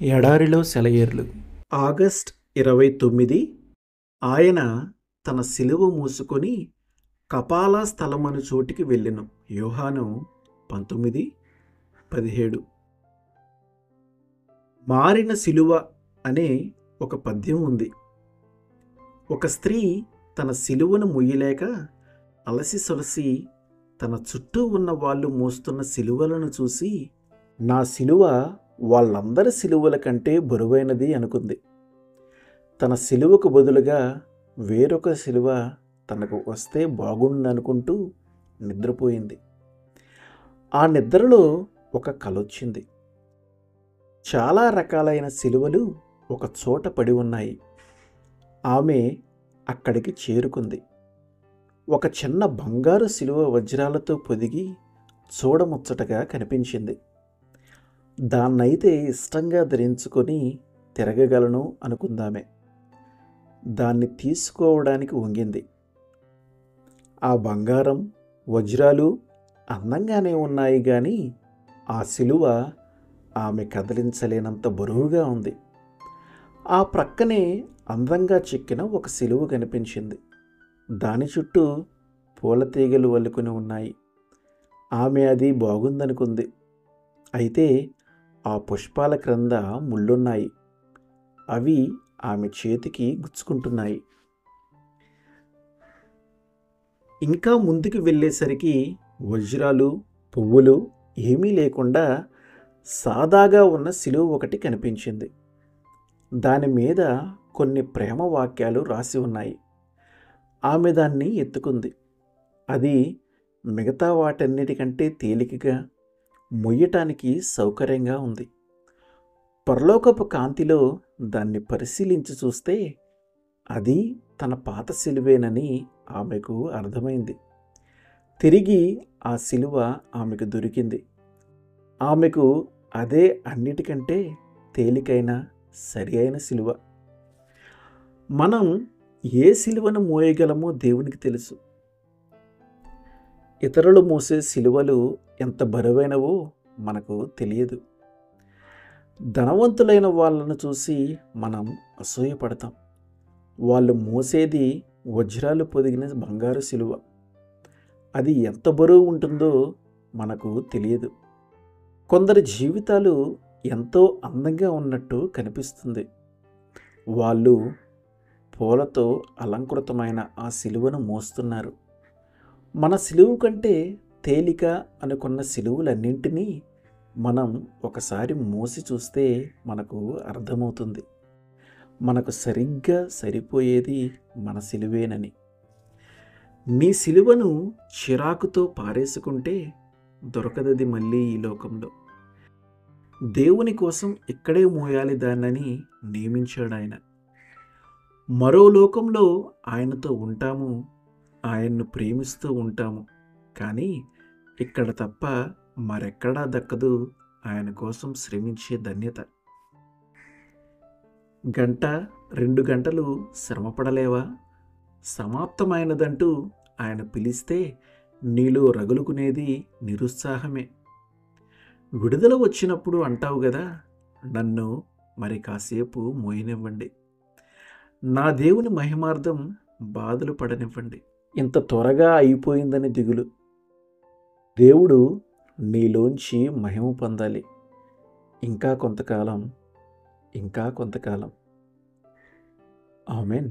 ఎడారిలో సెలయేర్లు. ఆగస్ట్ 29. ఆయన తన శిలువ మూసుకొని కపాల స్థలమను చోటికి వెళ్ళెను. యోహాను 19:17. మారిన శిలువ అనే ఒక పద్యం ఉంది. ఒక స్త్రీ తన శిలువను మొయ్యలేక అలసి సొలసి తన చుట్టూ ఉన్న వాళ్ళు మోస్తున్న శిలువలను చూసి, నా శిలువ వాళ్ళందరి శిలువల కంటే బరువైనది అనుకుంది. తన శిలువకు బదులుగా వేరొక శిలువ తనకు వస్తే బాగుండనుకుంటూ నిద్రపోయింది. ఆ నిద్రలో ఒక కలొచ్చింది. చాలా రకాలైన శిలువలు ఒక చోట పడి ఉన్నాయి. ఆమె అక్కడికి చేరుకుంది. ఒక చిన్న బంగారు శిలువ వజ్రాలతో పొదిగి చూడముచ్చటగా కనిపించింది. దాన్నైతే ఇష్టంగా ధరించుకొని తిరగగలను అనుకుందామే. దాన్ని తీసుకోవడానికి వంగింది. ఆ బంగారం, వజ్రాలు అందంగానే ఉన్నాయి కానీ ఆ శిలువ ఆమె కదిలించలేనంత బరువుగా ఉంది. ఆ ప్రక్కనే అందంగా చెక్కిన ఒక శిలువ కనిపించింది. దాని చుట్టూ పూల తీగలు వల్లుకొని ఉన్నాయి. ఆమె అది బాగుందనుకుంది. అయితే ఆ పుష్పాల క్రింద ముళ్ళున్నాయి. అవి ఆమె చేతికి గుచ్చుకుంటున్నాయి. ఇంకా ముందుకు వెళ్ళేసరికి వజ్రాలు, పువ్వులు ఏమీ లేకుండా సాదాగా ఉన్న శిలువ ఒకటి కనిపించింది. దాని మీద కొన్ని ప్రేమ వాక్యాలు రాసి ఉన్నాయి. ఆమె దాన్ని ఎత్తుకుంది. అది మిగతా వాటన్నిటికంటే తేలికగా, మొయ్యటానికి సౌకర్యంగా ఉంది. పరలోకపు కాంతిలో దాన్ని పరిశీలించి చూస్తే అది తన పాత శిలువేనని ఆమెకు అర్థమైంది. తిరిగి ఆ శిలువ ఆమెకు దొరికింది. ఆమెకు అదే అన్నిటికంటే తేలికైన సరి అయిన శిలువ. మనం ఏ శిలువను మోయగలమో దేవునికి తెలుసు. ఇతరులు మోసే శిలువలు ఎంత బరువైనవో మనకు తెలియదు. ధనవంతులైన వాళ్ళను చూసి మనం అసూయపడతాం. వాళ్ళు మోసేది వజ్రాలు పొదిగిన బంగారు శిలువ. అది ఎంత బరువు ఉంటుందో మనకు తెలియదు. కొందరి జీవితాలు ఎంతో అందంగా ఉన్నట్టు కనిపిస్తుంది. వాళ్ళు పూలతో అలంకృతమైన ఆ శిలువను మోస్తున్నారు. మన శిలువ కంటే తేలిక అనుకున్న శిలువలన్నింటినీ మనం ఒకసారి మోసి చూస్తే మనకు అర్థమవుతుంది. మనకు సరిగ్గా సరిపోయేది మన శిలువేనని. నీ శిలువను చిరాకుతో పారేసుకుంటే దొరకదది మళ్ళీ ఈ లోకంలో. దేవుని కోసం ఇక్కడే మోయాలి దాన్నని నియమించాడు ఆయన. మరో లోకంలో ఆయనతో ఉంటాము, ఆయన్ను ప్రేమిస్తూ ఉంటాము. కానీ ఇక్కడ తప్ప మరెక్కడా దక్కదు ఆయన కోసం శ్రమించే ధన్యత. 1-2 గంటలు శ్రమపడలేవా? సమాప్తమైనదంటూ ఆయన పిలిస్తే నీలో రగులుకునేది నిరుత్సాహమే. విడుదల వచ్చినప్పుడు అంటావు గదా, నన్ను మరి కాసేపు మోయనివ్వండి, నా దేవుని మహిమార్థం బాధలు పడనివ్వండి. ఇంత త్వరగా అయిపోయిందని దిగులు. దేవుడు నీలోంచి మహిమ పొందాలి. ఇంకా కొంతకాలం. ఆమేన్.